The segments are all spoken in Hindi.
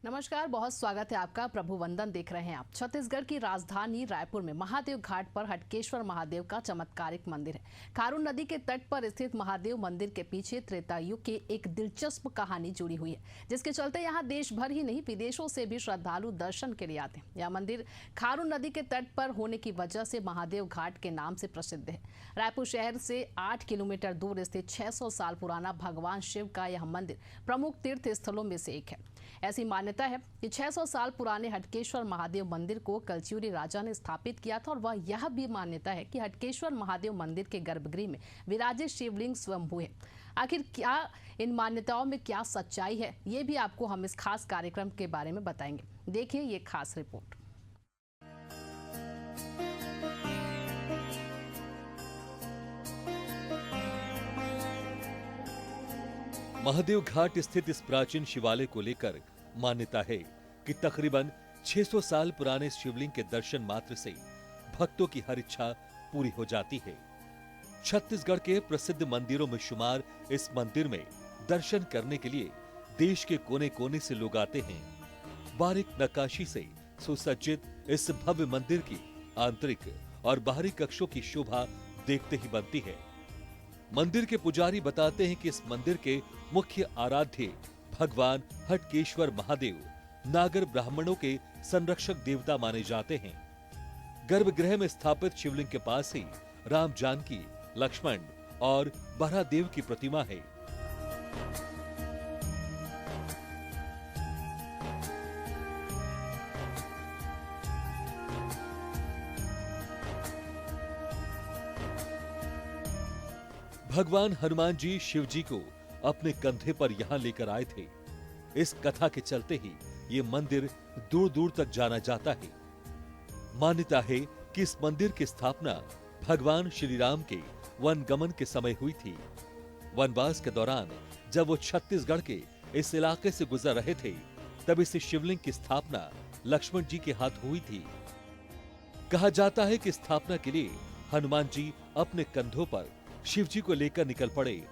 नमस्कार, बहुत स्वागत है आपका। प्रभु वंदन देख रहे हैं आप। छत्तीसगढ़ की राजधानी रायपुर में महादेव घाट पर हटकेश्वर महादेव का चमत्कारिक मंदिर है। खारून नदी के तट पर स्थित महादेव मंदिर के पीछे त्रेता युग की एक दिलचस्प कहानी जुड़ी हुई है, जिसके चलते यहाँ देश भर ही नहीं विदेशों से भी श्रद्धालु दर्शन के लिए आते हैं। यह मंदिर खारून नदी के तट पर होने की वजह से महादेव घाट के नाम से प्रसिद्ध है। रायपुर शहर से 8 किलोमीटर दूर स्थित 600 साल पुराना भगवान शिव का यह मंदिर प्रमुख तीर्थ स्थलों में से एक है। ऐसी मान्यता है कि 600 साल पुराने हटकेश्वर महादेव मंदिर को कलचुरी राजा ने स्थापित किया था और वह यह भी मान्यता है कि हटकेश्वर महादेव मंदिर के गर्भगृह में विराजित शिवलिंग स्वयंभू है। आखिर क्या इन मान्यताओं में क्या सच्चाई है, ये भी आपको हम इस खास कार्यक्रम के बारे में बताएंगे। देखिए ये खास रिपोर्ट। महादेव घाट स्थित इस प्राचीन शिवालय को लेकर मान्यता है कि तकरीबन 600 साल पुराने शिवलिंग के दर्शन मात्र से भक्तों की हर इच्छा पूरी हो जाती है। छत्तीसगढ़ के प्रसिद्ध मंदिरों में शुमार इस मंदिर में दर्शन करने के लिए देश के कोने कोने से लोग आते हैं। बारीक नक्काशी से सुसज्जित इस भव्य मंदिर की आंतरिक और बाहरी कक्षों की शोभा देखते ही बनती है। मंदिर के पुजारी बताते हैं कि इस मंदिर के मुख्य आराध्य भगवान हटकेश्वर महादेव नागर ब्राह्मणों के संरक्षक देवता माने जाते हैं। गर्भगृह में स्थापित शिवलिंग के पास ही राम जानकी, लक्ष्मण और बहरादेव की प्रतिमा है। भगवान हनुमान जी शिव जी को अपने कंधे पर यहां लेकर आए थे। इस कथा के चलते ही ये मंदिर दूर दूर तक जाना जाता है। मान्यता है कि इस मंदिर की स्थापना भगवान श्री राम के वनगमन के समय हुई थी। वनवास के दौरान जब वो छत्तीसगढ़ के इस इलाके से गुजर रहे थे, तब इस शिवलिंग की स्थापना लक्ष्मण जी के हाथ हुई थी। कहा जाता है कि स्थापना के लिए हनुमान जी अपने कंधों पर शिव जी को लेकर निकल पड़े।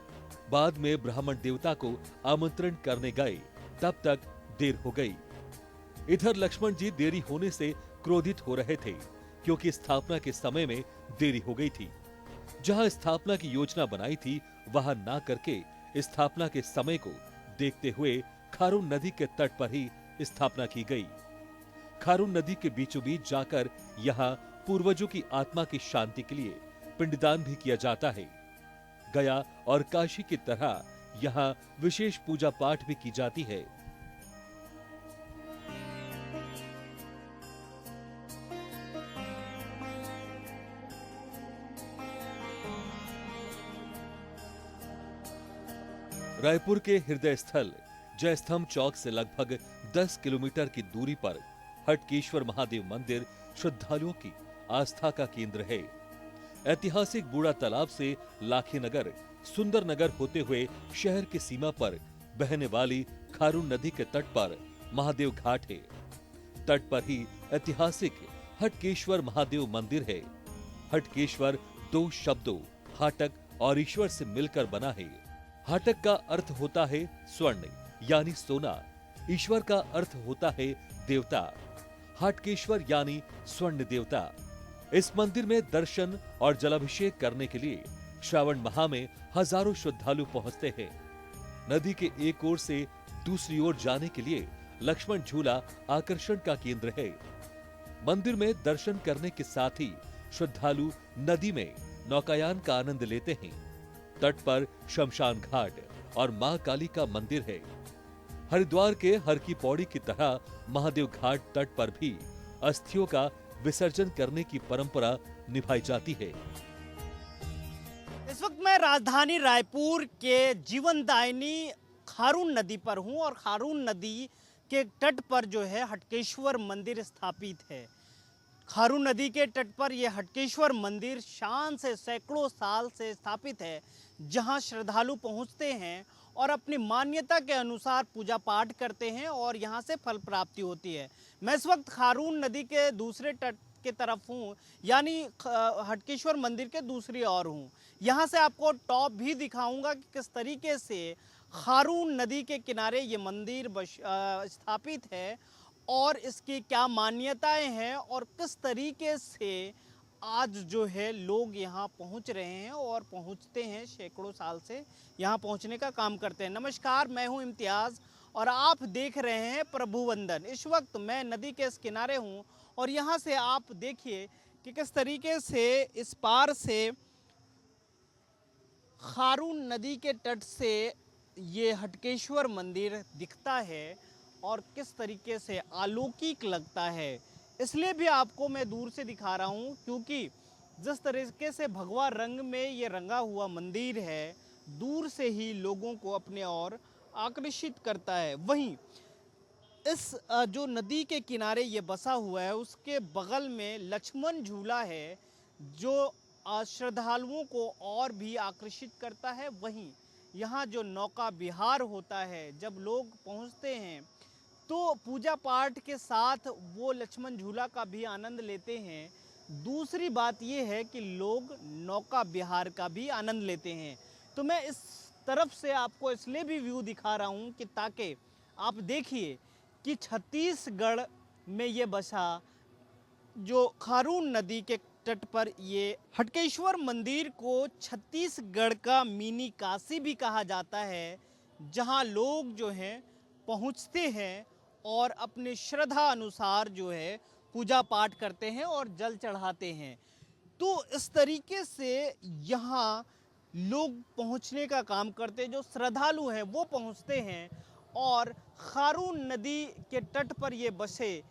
बाद में ब्राह्मण देवता को आमंत्रण करने गए, तब तक देर हो गई। इधर लक्ष्मण जी देरी होने से क्रोधित हो रहे थे, क्योंकि स्थापना के समय में देरी हो गई थी। जहां स्थापना की योजना बनाई थी, वहां ना करके स्थापना के समय को देखते हुए खारून नदी के तट पर ही स्थापना की गई। खारून नदी के बीचों बीच जाकर यहाँ पूर्वजों की आत्मा की शांति के लिए पिंडदान भी किया जाता है। गया और काशी की तरह यहाँ विशेष पूजा पाठ भी की जाती है। रायपुर के हृदय स्थल जयस्तंभ चौक से लगभग 10 किलोमीटर की दूरी पर हटकेश्वर महादेव मंदिर श्रद्धालुओं की आस्था का केंद्र है। ऐतिहासिक बूढ़ा तालाब से लाखीनगर, सुंदरनगर होते हुए शहर की सीमा पर बहने वाली खारून नदी के तट पर महादेव घाट है। तट पर ही ऐतिहासिक हटकेश्वर महादेव मंदिर है। हटकेश्वर दो शब्दों हाटक और ईश्वर से मिलकर बना है। हाटक का अर्थ होता है स्वर्ण यानी सोना, ईश्वर का अर्थ होता है देवता। हटकेश्वर यानी स्वर्ण देवता। इस मंदिर में दर्शन और जलाभिषेक करने के लिए श्रावण माह में हजारों श्रद्धालु पहुंचते हैं। नदी के एक ओर से दूसरी ओर जाने के लिए लक्ष्मण झूला आकर्षण का केंद्र है। मंदिर में दर्शन करने के साथ ही श्रद्धालु नदी में नौकायान का आनंद लेते हैं। तट पर शमशान घाट और मां काली का मंदिर है। हरिद्वार के हर की पौड़ी की तरह महादेव घाट तट पर भी अस्थियों का विसर्जन करने की परंपरा निभाई जाती है। इस वक्त मैं राजधानी रायपुर के जीवनदायिनी खारून नदी पर हूं और खारून नदी के तट पर जो है हटकेश्वर मंदिर स्थापित है। खारून नदी के तट पर यह हटकेश्वर मंदिर शान से सैकड़ों साल से स्थापित है, जहां श्रद्धालु पहुंचते हैं और अपनी मान्यता के अनुसार पूजा पाठ करते हैं और यहां से फल प्राप्ति होती है। मैं इस वक्त खारून नदी के दूसरे तट के तरफ हूं, यानी हटकेश्वर मंदिर के दूसरी ओर हूं। यहां से आपको टॉप भी दिखाऊंगा कि किस तरीके से खारून नदी के किनारे ये मंदिर स्थापित है और इसकी क्या मान्यताएं हैं और किस तरीके से आज जो है लोग यहाँ पहुँच रहे हैं और पहुँचते हैं, सैकड़ों साल से यहाँ पहुँचने का काम करते हैं। नमस्कार, मैं हूँ इम्तियाज़ और आप देख रहे हैं प्रभुवंदन। इस वक्त मैं नदी के इस किनारे हूँ और यहाँ से आप देखिए कि किस तरीके से इस पार से खारून नदी के तट से ये हटकेश्वर मंदिर दिखता है और किस तरीके से अलौकिक लगता है। इसलिए भी आपको मैं दूर से दिखा रहा हूँ क्योंकि जिस तरीके से भगवा रंग में ये रंगा हुआ मंदिर है, दूर से ही लोगों को अपने ओर आकर्षित करता है। वहीं इस जो नदी के किनारे ये बसा हुआ है उसके बगल में लक्ष्मण झूला है जो श्रद्धालुओं को और भी आकर्षित करता है। वहीं यहाँ जो नौका विहार होता है, जब लोग पहुँचते हैं तो पूजा पाठ के साथ वो लक्ष्मण झूला का भी आनंद लेते हैं। दूसरी बात ये है कि लोग नौका विहार का भी आनंद लेते हैं। तो मैं इस तरफ से आपको इसलिए भी व्यू दिखा रहा हूँ कि ताकि आप देखिए कि छत्तीसगढ़ में ये बसा जो खारून नदी के तट पर ये हटकेश्वर मंदिर को छत्तीसगढ़ का मिनी काशी भी कहा जाता है, जहाँ लोग जो हैं पहुँचते हैं और अपने श्रद्धा अनुसार जो है पूजा पाठ करते हैं और जल चढ़ाते हैं। तो इस तरीके से यहाँ लोग पहुँचने का काम करते हैं, जो श्रद्धालु हैं वो पहुँचते हैं और खारून नदी के तट पर ये बसे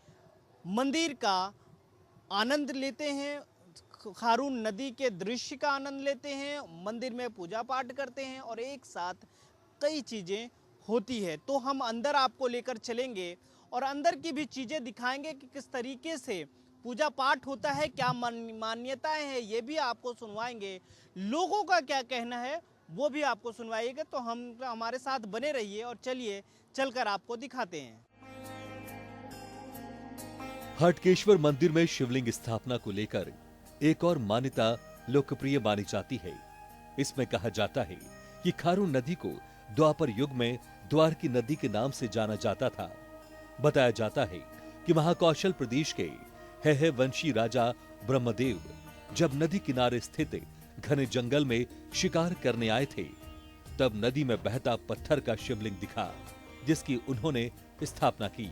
मंदिर का आनंद लेते हैं, खारून नदी के दृश्य का आनंद लेते हैं, मंदिर में पूजा पाठ करते हैं और एक साथ कई चीज़ें होती है। तो हम अंदर आपको लेकर चलेंगे और अंदर की भी चीज़ें दिखाएंगे कि किस तरीके से पूजा पाठ होता है, क्या मान्यताएं हैं, ये भी आपको सुनवाएंगे। लोगों का क्या कहना है वो भी आपको सुनवाइएगा। तो हमारे साथ बने रहिए और चलिए चलकर आपको दिखाते हैं। हटकेश्वर मंदिर में शिवलिंग स्थापना को लेकर एक और मान्यता लोकप्रिय मानी जाती है। इसमें कहा जाता है कि खारून नदी को द्वापर युग में द्वार की नदी के नाम से जाना जाता था। बताया जाता है कि महाकौशल प्रदेश के है वंशी राजा ब्रह्मदेव जब नदी किनारे स्थित घने जंगल में शिकार करने आए थे, तब नदी में बहता पत्थर का शिवलिंग दिखा, जिसकी उन्होंने स्थापना की।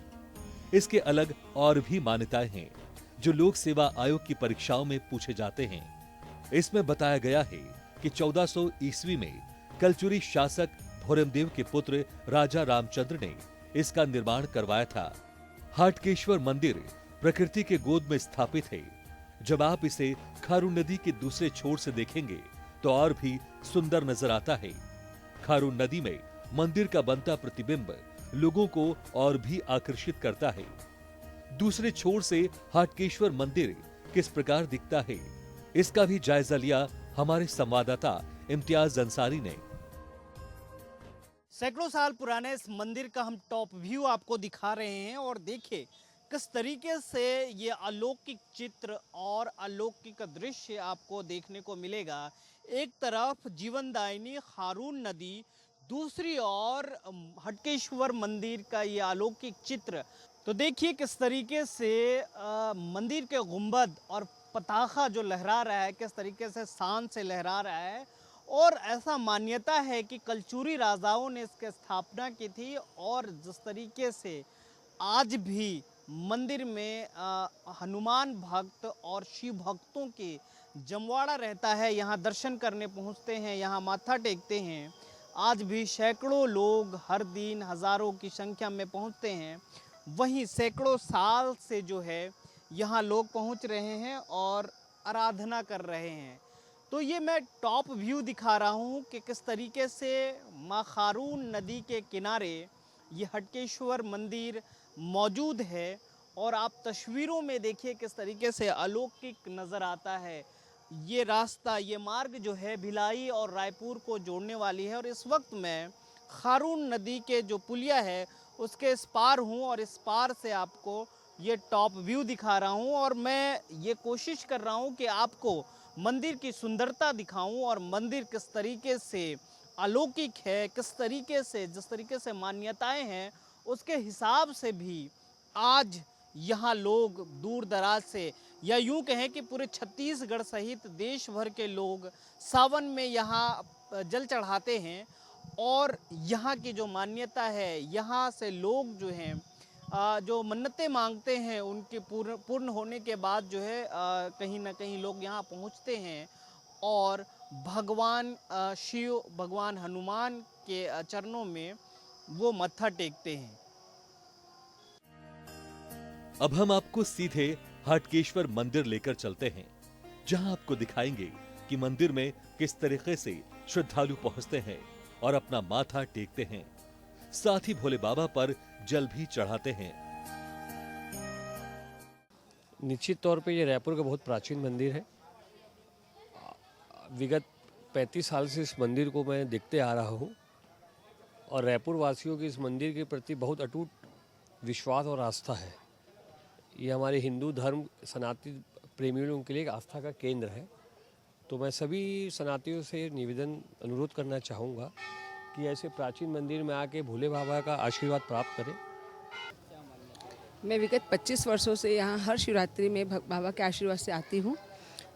इसके अलग और भी मान्यताएं हैं जो लोक सेवा आयोग की परीक्षाओं में पूछे जाते हैं। इसमें बताया गया है कि 1400 ईस्वी में कलचुरी शासक भोरमदेव के पुत्र राजा रामचंद्र ने इसका निर्माण करवाया था। हटकेश्वर मंदिर प्रकृति के गोद में स्थापित है। जब आप इसे खारून नदी के दूसरे छोर से देखेंगे तो और भी सुंदर नजर आता है। खारून नदी में मंदिर का बनता प्रतिबिंब लोगों को और भी आकर्षित करता है। दूसरे छोर से हटकेश्वर मंदिर किस प्रकार दिखता है, इसका भी जायजा लिया हमारे संवाददाता इम्तियाज अंसारी ने। सैकड़ों साल पुराने इस मंदिर का हम टॉप व्यू आपको दिखा रहे हैं और देखिए किस तरीके से ये अलौकिक चित्र और अलौकिक दृश्य आपको देखने को मिलेगा। एक तरफ जीवनदायिनी खारून नदी, दूसरी ओर हटकेश्वर मंदिर का ये अलौकिक चित्र। तो देखिए किस तरीके से मंदिर के गुंबद और पताखा जो लहरा रहा है, किस तरीके से शान से लहरा रहा है। और ऐसा मान्यता है कि कलचुरी राजाओं ने इसकी स्थापना की थी और जिस तरीके से आज भी मंदिर में हनुमान भक्त और शिव भक्तों के जमवाड़ा रहता है, यहाँ दर्शन करने पहुँचते हैं, यहाँ माथा टेकते हैं। आज भी सैकड़ों लोग हर दिन हजारों की संख्या में पहुँचते हैं। वहीं सैकड़ों साल से जो है यहाँ लोग पहुँच रहे हैं और आराधना कर रहे हैं। तो ये मैं टॉप व्यू दिखा रहा हूँ कि किस तरीके से माँ खारून नदी के किनारे ये हटकेश्वर मंदिर मौजूद है और आप तस्वीरों में देखिए किस तरीके से अलौकिक नज़र आता है। ये रास्ता, ये मार्ग जो है भिलाई और रायपुर को जोड़ने वाली है और इस वक्त मैं खारून नदी के जो पुलिया है उसके इस पार हूँ और इस पार से आपको ये टॉप व्यू दिखा रहा हूँ और मैं ये कोशिश कर रहा हूँ कि आपको मंदिर की सुंदरता दिखाऊं और मंदिर किस तरीके से अलौकिक है, किस तरीके से, जिस तरीके से मान्यताएं हैं उसके हिसाब से भी आज यहाँ लोग दूर दराज से, या यूं कहें कि पूरे छत्तीसगढ़ सहित देश भर के लोग सावन में यहाँ जल चढ़ाते हैं। और यहाँ की जो मान्यता है, यहाँ से लोग जो हैं जो मन्नतें मांगते हैं उनके पूर्ण होने के बाद जो है कहीं ना कहीं लोग यहाँ पहुँचते हैं और भगवान शिव, भगवान हनुमान के चरणों में वो मत्था टेकते हैं। अब हम आपको सीधे हटकेश्वर मंदिर लेकर चलते हैं, जहां आपको दिखाएंगे कि मंदिर में किस तरीके से श्रद्धालु पहुंचते हैं और अपना माथा टेकते हैं, साथ ही भोले बाबा पर जल भी चढ़ाते हैं। निश्चित तौर पे ये रायपुर का बहुत प्राचीन मंदिर है। विगत 35 साल से इस मंदिर को मैं देखते आ रहा हूँ और रायपुर वासियों की इस मंदिर के प्रति बहुत अटूट विश्वास और आस्था है। ये हमारे हिंदू धर्म सनातन प्रेमियों के लिए एक आस्था का केंद्र है। तो मैं सभी सनातनियों से निवेदन अनुरोध करना चाहूँगा कि ऐसे प्राचीन मंदिर में आके भोले बाबा का आशीर्वाद प्राप्त करें। मैं विगत 25 वर्षों से यहाँ हर शिवरात्रि में बाबा के आशीर्वाद से आती हूँ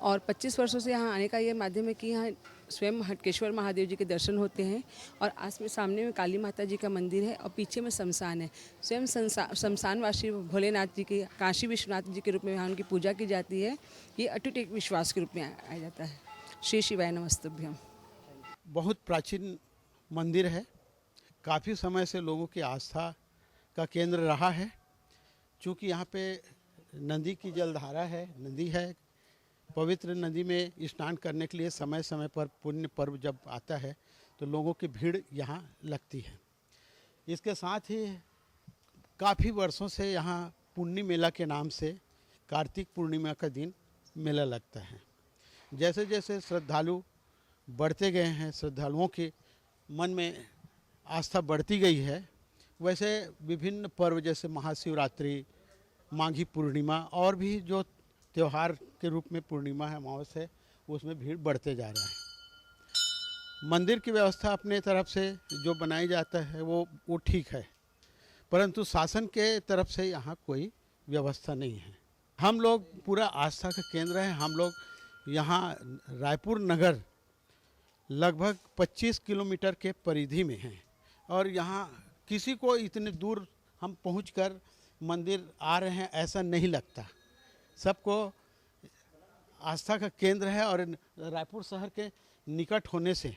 और 25 वर्षों से यहाँ आने का ये माध्यम है कि यहाँ स्वयं हटकेश्वर महादेव जी के दर्शन होते हैं और आस में सामने में काली माता जी का मंदिर है और पीछे में शमशान है। स्वयं शमशानवासी भोलेनाथ जी के, काशी विश्वनाथ जी के रूप में यहाँ उनकी पूजा की जाती है। ये अटूट एक विश्वास के रूप में आया जाता है। श्री शिवाय नमस्तुभ्यम। बहुत प्राचीन मंदिर है, काफ़ी समय से लोगों की आस्था का केंद्र रहा है। चूँकि यहाँ पे नदी की जलधारा है, नदी है, पवित्र नदी में स्नान करने के लिए समय समय पर पुण्य पर्व जब आता है तो लोगों की भीड़ यहाँ लगती है। इसके साथ ही काफ़ी वर्षों से यहाँ पुण्य मेला के नाम से कार्तिक पूर्णिमा का दिन मेला लगता है। जैसे जैसे श्रद्धालु बढ़ते गए हैं, श्रद्धालुओं के मन में आस्था बढ़ती गई है, वैसे विभिन्न पर्व जैसे महाशिवरात्रि, माघी पूर्णिमा और भी जो त्यौहार के रूप में पूर्णिमा है, अमावस्या है, उसमें भीड़ बढ़ते जा रहा है। मंदिर की व्यवस्था अपने तरफ से जो बनाई जाता है वो ठीक है, परंतु शासन के तरफ से यहाँ कोई व्यवस्था नहीं है। हम लोग पूरा आस्था का केंद्र है। हम लोग यहाँ रायपुर नगर लगभग 25 किलोमीटर के परिधि में हैं और यहाँ किसी को इतने दूर हम पहुंचकर मंदिर आ रहे हैं ऐसा नहीं लगता। सबको आस्था का केंद्र है और रायपुर शहर के निकट होने से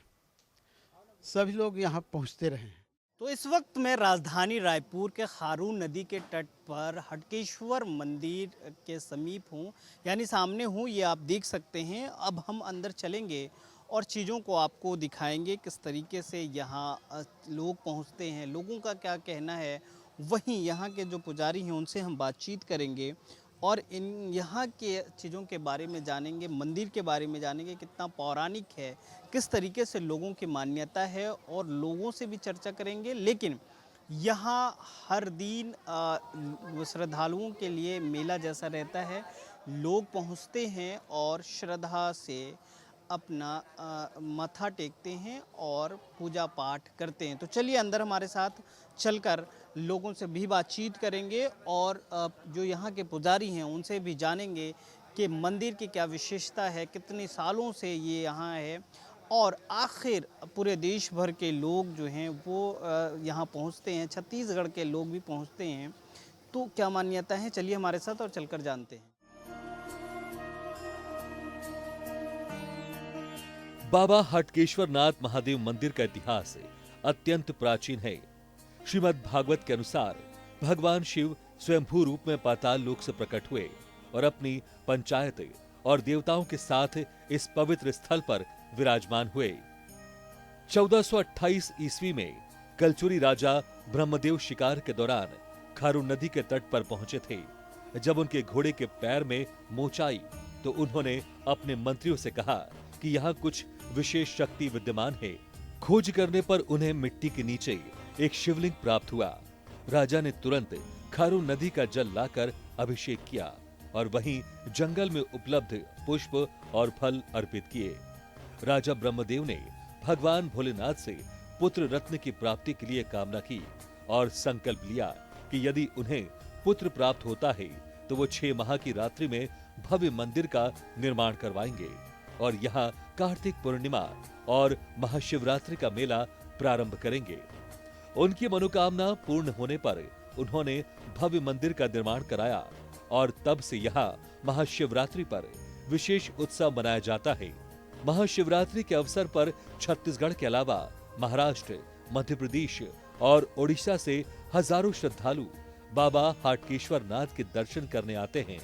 सभी लोग यहाँ पहुँचते रहे हैं। तो इस वक्त मैं राजधानी रायपुर के खारून नदी के तट पर हटकेश्वर मंदिर के समीप हूँ, यानी सामने हूँ, ये आप देख सकते हैं। अब हम अंदर चलेंगे और चीज़ों को आपको दिखाएंगे किस तरीके से यहाँ लोग पहुँचते हैं, लोगों का क्या कहना है। वहीं यहाँ के जो पुजारी हैं उनसे हम बातचीत करेंगे और इन यहाँ के चीज़ों के बारे में जानेंगे, मंदिर के बारे में जानेंगे, कितना पौराणिक है, किस तरीके से लोगों की मान्यता है, और लोगों से भी चर्चा करेंगे। लेकिन यहाँ हर दिन श्रद्धालुओं के लिए मेला जैसा रहता है। लोग पहुँचते हैं और श्रद्धा से अपना माथा टेकते हैं और पूजा पाठ करते हैं। तो चलिए अंदर हमारे साथ चलकर लोगों से भी बातचीत करेंगे और जो यहाँ के पुजारी हैं उनसे भी जानेंगे कि मंदिर की क्या विशेषता है, कितने सालों से ये यहाँ है और आखिर पूरे देश भर के लोग जो हैं वो यहाँ पहुँचते हैं, छत्तीसगढ़ के लोग भी पहुँचते हैं। तो क्या मान्यता है, चलिए हमारे साथ और चलकर जानते हैं। बाबा हटकेश्वर नाथ महादेव मंदिर का इतिहास अत्यंत प्राचीन है। श्रीमद् भागवत के अनुसार भगवान शिव स्वयंभू रूप में पाताल लोक से प्रकट हुए और अपनी पंचायत और देवताओं के साथ इस पवित्र स्थल पर विराजमान हुए। 1428 ईस्वी में कलचुरी राजा ब्रह्मदेव शिकार के दौरान खारून नदी के तट पर पहुंचे थे। जब उनके घोड़े के पैर में मोच आई तो उन्होंने अपने मंत्रियों से कहा कि यहाँ कुछ विशेष शक्ति विद्यमान है। खोज करने पर उन्हें मिट्टी के नीचे एक शिवलिंग प्राप्त हुआ। राजा ने तुरंत खारून नदी का जल लाकर अभिषेक किया और वहीं जंगल में उपलब्ध पुष्प और फल अर्पित किए। राजा ब्रह्मदेव ने भगवान भोलेनाथ से पुत्र रत्न की प्राप्ति के लिए कामना की और संकल्प लिया कि यदि उन्हें पुत्र प्राप्त होता है तो वो 6 माह की रात्रि में भव्य मंदिर का निर्माण करवाएंगे और यहाँ कार्तिक पूर्णिमा और महाशिवरात्रि का मेला प्रारंभ करेंगे। उनकी मनोकामना पूर्ण होने पर उन्होंने भव्य मंदिर का निर्माण कराया और तब से यहाँ महाशिवरात्रि पर विशेष उत्सव मनाया जाता है। महाशिवरात्रि के अवसर पर छत्तीसगढ़ के अलावा महाराष्ट्र, मध्य प्रदेश और ओडिशा से हजारों श्रद्धालु बाबा हाटकेश्वर नाथ के दर्शन करने आते हैं।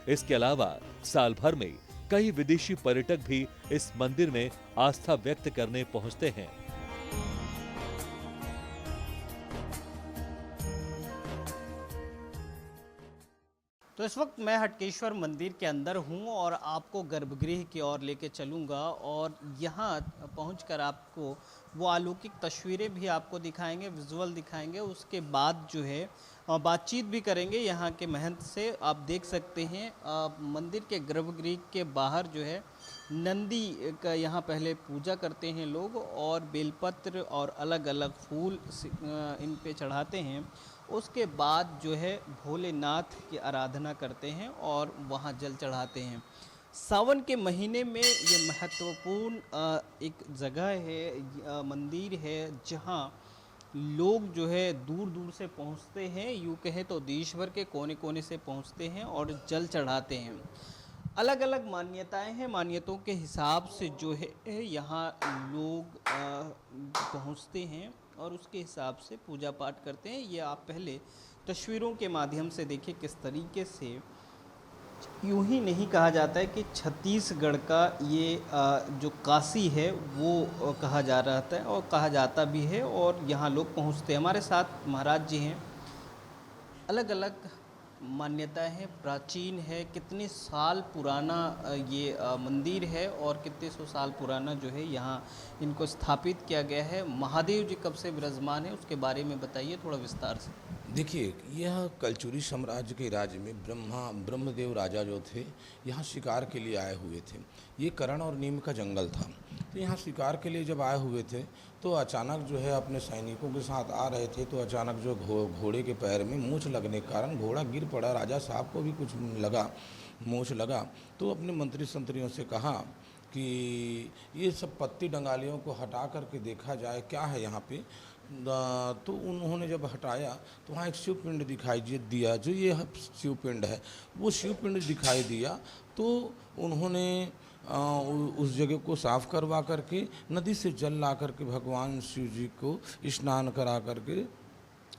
इसके अलावा साल भर में कई विदेशी पर्यटक भी इस मंदिर में आस्था व्यक्त करने पहुंचते हैं। तो इस वक्त मैं हटकेश्वर मंदिर के अंदर हूं और आपको गर्भगृह की ओर लेके चलूंगा और यहां पहुंचकर आपको वो अलौकिक तस्वीरें भी आपको दिखाएंगे, विजुअल दिखाएंगे। उसके बाद जो है बातचीत भी करेंगे यहाँ के महंत से। आप देख सकते हैं मंदिर के गर्भगृह के बाहर जो है नंदी का यहाँ पहले पूजा करते हैं लोग और बेलपत्र और अलग अलग फूल इन पे चढ़ाते हैं। उसके बाद जो है भोलेनाथ की आराधना करते हैं और वहाँ जल चढ़ाते हैं। सावन के महीने में ये महत्वपूर्ण एक जगह है, मंदिर है, जहाँ लोग जो है दूर दूर से पहुँचते हैं, यूँ कहें तो देश भर के कोने कोने से पहुँचते हैं और जल चढ़ाते हैं। अलग अलग मान्यताएं हैं, मान्यताओं के हिसाब से जो है यहाँ लोग पहुँचते हैं और उसके हिसाब से पूजा पाठ करते हैं। ये आप पहले तस्वीरों के माध्यम से देखिए किस तरीके से। यूं ही नहीं कहा जाता है कि छत्तीसगढ़ का ये जो काशी है वो कहा जा रहा था और कहा जाता भी है और यहाँ लोग पहुँचते हैं। हमारे साथ महाराज जी हैं। अलग अलग मान्यताएं हैं, प्राचीन है, कितने साल पुराना ये मंदिर है और कितने सौ साल पुराना जो है यहाँ इनको स्थापित किया गया है। महादेव जी कब से विराजमान है उसके बारे में बताइए थोड़ा विस्तार से। देखिए, यह कलचुरी साम्राज्य के राज्य में ब्रह्मदेव राजा जो थे यहाँ शिकार के लिए आए हुए थे। ये करण और नीम का जंगल था, तो यहाँ शिकार के लिए जब आए हुए थे तो अचानक जो है अपने सैनिकों के साथ आ रहे थे तो अचानक जो घोड़े के पैर में मूंछ लगने के कारण घोड़ा गिर पड़ा। राजा साहब को भी कुछ लगा, मूंछ लगा, तो अपने मंत्री संतरियों से कहा कि ये सब पत्ती डंगालियों को हटा करके देखा जाए क्या है यहाँ पे। तो उन्होंने जब हटाया तो वहाँ एक शिवपिंड दिखाई दिया, जो ये शिवपिंड है वो शिवपिंड दिखाई दिया। तो उन्होंने उस जगह को साफ करवा करके नदी से जल ला करके भगवान शिव जी को स्नान करा करके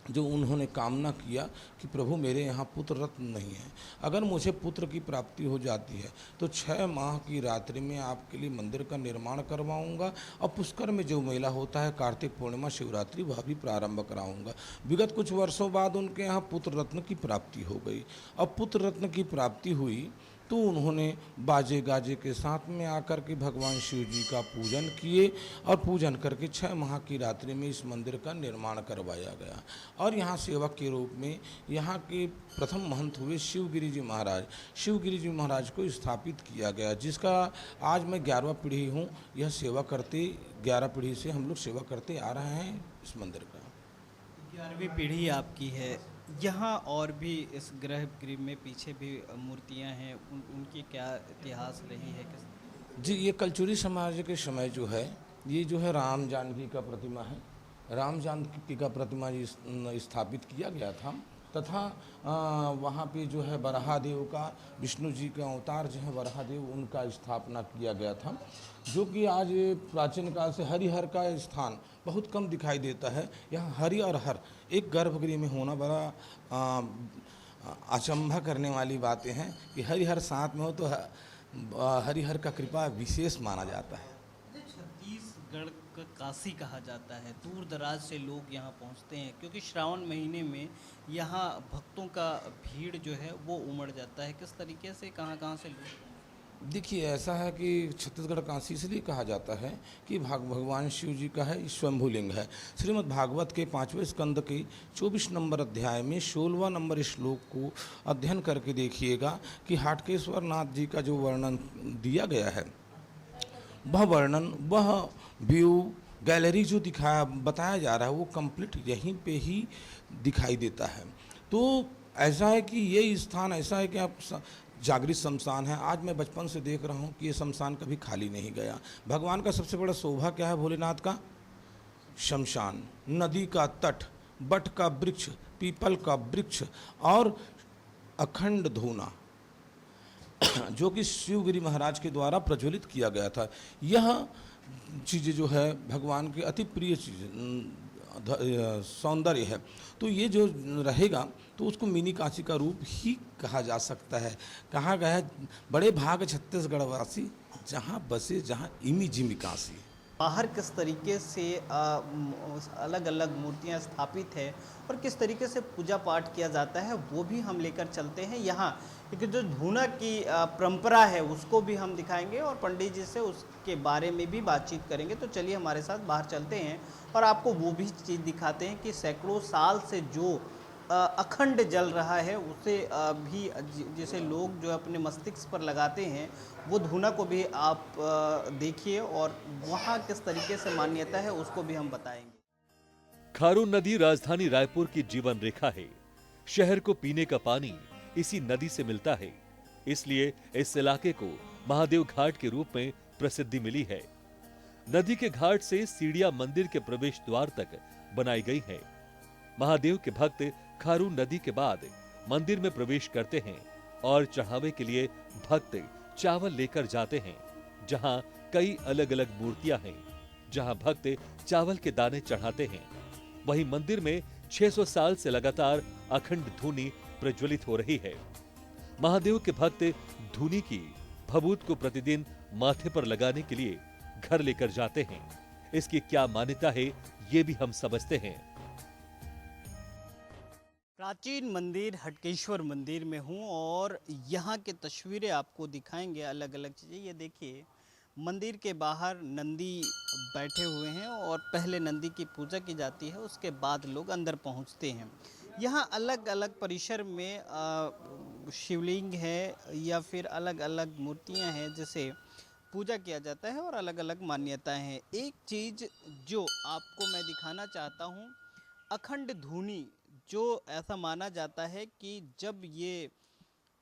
जो उन्होंने कामना किया कि प्रभु मेरे यहाँ पुत्र रत्न नहीं है, अगर मुझे पुत्र की प्राप्ति हो जाती है तो 6 माह की रात्रि में आपके लिए मंदिर का निर्माण करवाऊंगा और पुष्कर में जो मेला होता है कार्तिक पूर्णिमा शिवरात्रि वह भी प्रारंभ कराऊंगा। विगत कुछ वर्षों बाद उनके यहाँ पुत्र रत्न की प्राप्ति हो गई। अब पुत्र रत्न की प्राप्ति हुई तो उन्होंने बाजे गाजे के साथ में आकर के भगवान शिव जी का पूजन किए और पूजन करके 6 माह की रात्रि में इस मंदिर का निर्माण करवाया गया। और यहाँ सेवक के रूप में यहाँ के प्रथम महंत हुए शिवगिरी जी महाराज, शिवगिरी जी महाराज को स्थापित किया गया, जिसका आज मैं 11वां पीढ़ी हूँ। यह सेवा करते 11 पीढ़ी से हम लोग सेवा करते आ रहे हैं इस मंदिर का। 11वीं पीढ़ी आपकी है। यहाँ और भी इस गृह में पीछे भी मूर्तियाँ हैं, उनकी क्या इतिहास रही है? जी, ये कलचुरी समाज के समय जो है ये जो है राम जानकी का प्रतिमा है। राम जानकी का प्रतिमा स्थापित किया गया था तथा वहाँ पे जो है वराहदेव का, विष्णु जी का अवतार जो है वराहदेव, उनका स्थापना किया गया था, जो कि आज प्राचीन काल से हरिहर का स्थान बहुत कम दिखाई देता है। यहाँ हरि और हर एक गर्भगृह में होना बड़ा अचंभा करने वाली बातें हैं कि हरिहर साथ में हो तो हरिहर का कृपा विशेष माना जाता है। छत्तीसगढ़ का काशी कहा जाता है, दूर दराज से लोग यहाँ पहुँचते हैं क्योंकि श्रावण महीने में यहाँ भक्तों का भीड़ जो है वो उमड़ जाता है। किस तरीके से कहाँ से लोग? देखिए, ऐसा है कि छत्तीसगढ़ काशी इसलिए कहा जाता है कि भगवान शिव जी का है स्वयंभूलिंग है। श्रीमद् भागवत के 5वें स्कंद के 24 नंबर अध्याय में 16वां नंबर श्लोक को अध्ययन करके देखिएगा कि हाटकेश्वर नाथ जी का जो वर्णन दिया गया है वह वर्णन, वह व्यू, गैलरी जो बताया जा रहा है वो कंप्लीट यहीं पे ही दिखाई देता है। तो ऐसा है कि ये स्थान ऐसा है कि आप जागृत शमशान है। आज मैं बचपन से देख रहा हूँ कि ये शमशान कभी खाली नहीं गया। भगवान का सबसे बड़ा शोभा क्या है भोलेनाथ का? शमशान, नदी का तट, बट का वृक्ष, पीपल का वृक्ष और अखंड धूना जो कि शिवगिरी महाराज के द्वारा प्रज्वलित किया गया था। यह चीज़ें जो है भगवान की अति प्रिय चीज़ सौंदर्य है। तो ये जो रहेगा तो उसको मिनी काशी का रूप ही कहा जा सकता है। कहा गया है बड़े भाग छत्तीसगढ़ वासी जहाँ बसे जहाँ इमी जिमी काशी। बाहर किस तरीके से अलग अलग मूर्तियां स्थापित है और किस तरीके से पूजा पाठ किया जाता है वो भी हम लेकर चलते हैं यहाँ, क्योंकि जो धूना की परंपरा है उसको भी हम दिखाएंगे और पंडित जी से उसके बारे में भी बातचीत करेंगे। तो चलिए हमारे साथ बाहर चलते हैं और आपको वो भी चीज़ दिखाते हैं कि सैकड़ों साल से जो अखंड जल रहा है उसे भी जैसे लोग जो अपने मस्तिष्क पर लगाते हैं वो धूना को भी आप देखिए और वहाँ किस तरीके से मान्यता है उसको भी हम बताएंगे। खारून नदी राजधानी रायपुर की जीवन रेखा है। शहर को पीने का पानी इसी नदी से मिलता है, इसलिए इस इलाके को महादेव घाट के रूप में प्रसिद्धि मिली है। नदी के घाट से सीढ़ियां मंदिर के प्रवेश द्वार तक बनाई गई हैं। महादेव के भक्त खारून नदी के बाद मंदिर में प्रवेश करते हैं और चढ़ावे के लिए भक्त चावल लेकर जाते हैं। जहां कई अलग अलग मूर्तियां हैं जहां भक्त चावल के दाने चढ़ाते हैं, वहीं मंदिर में 600 साल से लगातार अखंड धूनी प्रज्वलित हो रही है। महादेव के भक्त धूनी की भभूत को प्रतिदिन माथे पर लगाने के लिए घर लेकर जाते हैं। इसकी क्या मान्यता है ये भी हम समझते हैं। प्राचीन मंदिर हटकेश्वर मंदिर में हूँ और यहाँ के तस्वीरें आपको दिखाएंगे अलग अलग चीज़ें। ये देखिए मंदिर के बाहर नंदी बैठे हुए हैं और पहले नंदी की पूजा की जाती है, उसके बाद लोग अंदर पहुँचते हैं। यहाँ अलग अलग परिसर में शिवलिंग है या फिर अलग अलग मूर्तियाँ हैं जिसे पूजा किया जाता है और अलग अलग मान्यताएं हैं। एक चीज़ जो आपको मैं दिखाना चाहता हूँ, अखंड धूनी, जो ऐसा माना जाता है कि जब ये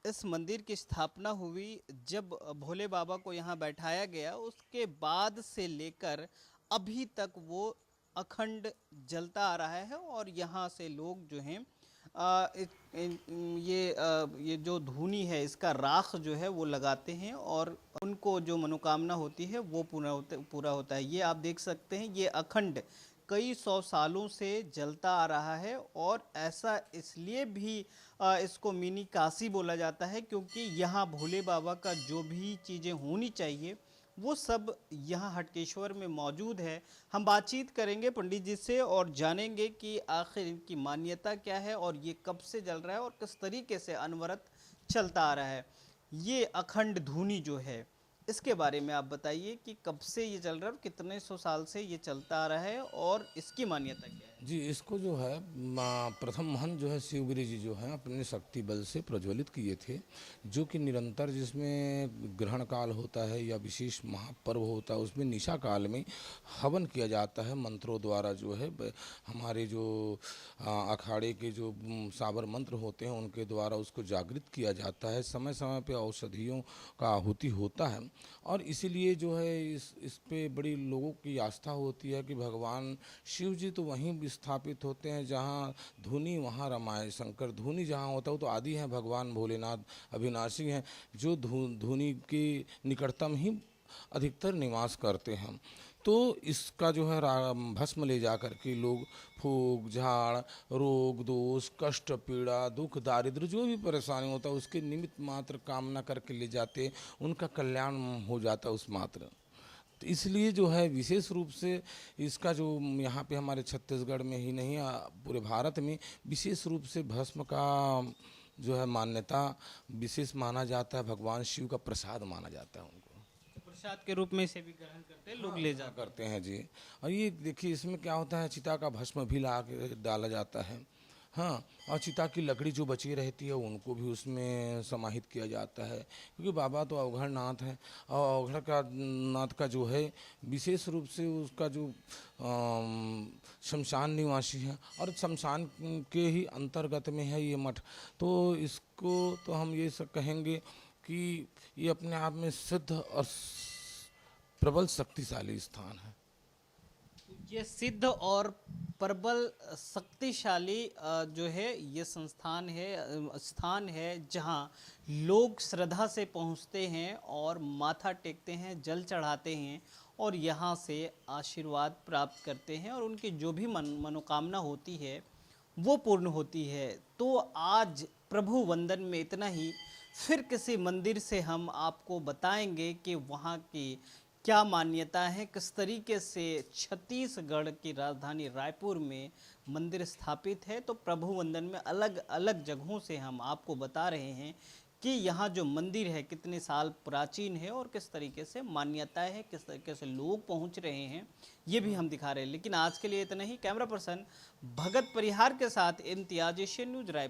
इस मंदिर की स्थापना हुई, जब भोले बाबा को यहाँ बैठाया गया, उसके बाद से लेकर अभी तक वो अखंड जलता आ रहा है और यहाँ से लोग जो हैं ये जो धूनी है इसका राख जो है वो लगाते हैं और उनको जो मनोकामना होती है वो पूरा होता है। ये आप देख सकते हैं, ये अखंड कई 100 सालों से जलता आ रहा है और ऐसा इसलिए भी इसको मिनी काशी बोला जाता है क्योंकि यहाँ भोले बाबा का जो भी चीज़ें होनी चाहिए वो सब यहाँ हटकेश्वर में मौजूद है। हम बातचीत करेंगे पंडित जी से और जानेंगे कि आखिर इनकी मान्यता क्या है और ये कब से जल रहा है और किस तरीके से अनवरत चलता आ रहा है। ये अखंड धूनी जो है इसके बारे में आप बताइए कि कब से ये चल रहा है और कितने 100 साल से ये चलता आ रहा है और इसकी मान्यता क्या है? जी, इसको जो है प्रथम महंत जो है शिवगिरी जी जो है अपने शक्ति बल से प्रज्वलित किए थे, जो कि निरंतर जिसमें ग्रहण काल होता है या विशेष महापर्व होता है उसमें निशा काल में हवन किया जाता है मंत्रों द्वारा। जो है हमारे जो अखाड़े के जो साबर मंत्र होते हैं उनके द्वारा उसको जागृत किया जाता है। समय समय पे औषधियों का आहुति होता है और इसीलिए जो है इस पे बड़ी लोगों की आस्था होती है कि भगवान शिव जी तो वहीं स्थापित होते हैं जहाँ धुनी वहाँ रमाए शंकर। धुनी जहाँ होता है वो तो आदि हैं, भगवान भोलेनाथ अविनाशी हैं जो धुनी के निकटतम ही अधिकतर निवास करते हैं। तो इसका जो है भस्म ले जा कर के लोग फूक झाड़ रोग दोष कष्ट पीड़ा दुख दारिद्र जो भी परेशानी होता है उसके निमित्त मात्र कामना करके ले जाते, उनका कल्याण हो जाता उस मात्र। तो इसलिए जो है विशेष रूप से इसका जो यहाँ पे हमारे छत्तीसगढ़ में ही नहीं पूरे भारत में विशेष रूप से भस्म का जो है मान्यता विशेष माना जाता है। भगवान शिव का प्रसाद माना जाता है, उनको प्रसाद के रूप में इसे भी ग्रहण करते हैं लोग, ले जा करते हैं जी। और ये देखिए इसमें क्या होता है, चिता का भस्म भी ला के डाला जाता है हाँ, और चिता की लकड़ी जो बची रहती है उनको भी उसमें समाहित किया जाता है, क्योंकि बाबा तो अवघड़ नाथ है और अवघड़ का नाथ का जो है विशेष रूप से उसका जो शमशान निवासी है और शमशान के ही अंतर्गत में है ये मठ। तो इसको तो हम ये सब कहेंगे कि ये अपने आप में सिद्ध और प्रबल शक्तिशाली स्थान है। ये सिद्ध और प्रबल शक्तिशाली जो है ये संस्थान है, स्थान है जहाँ लोग श्रद्धा से पहुँचते हैं और माथा टेकते हैं, जल चढ़ाते हैं और यहाँ से आशीर्वाद प्राप्त करते हैं और उनकी जो भी मनोकामना होती है वो पूर्ण होती है। तो आज प्रभु वंदन में इतना ही। फिर किसी मंदिर से हम आपको बताएंगे कि वहाँ की क्या मान्यता है, किस तरीके से छत्तीसगढ़ की राजधानी रायपुर में मंदिर स्थापित है। तो प्रभु वंदन में अलग अलग जगहों से हम आपको बता रहे हैं कि यहाँ जो मंदिर है कितने साल प्राचीन है और किस तरीके से मान्यताएं है, किस तरीके से लोग पहुँच रहे हैं, ये भी हम दिखा रहे हैं। लेकिन आज के लिए इतना ही। कैमरा पर्सन भगत परिहार के साथ इम्तियाज, एशियन न्यूज़ रायपुर।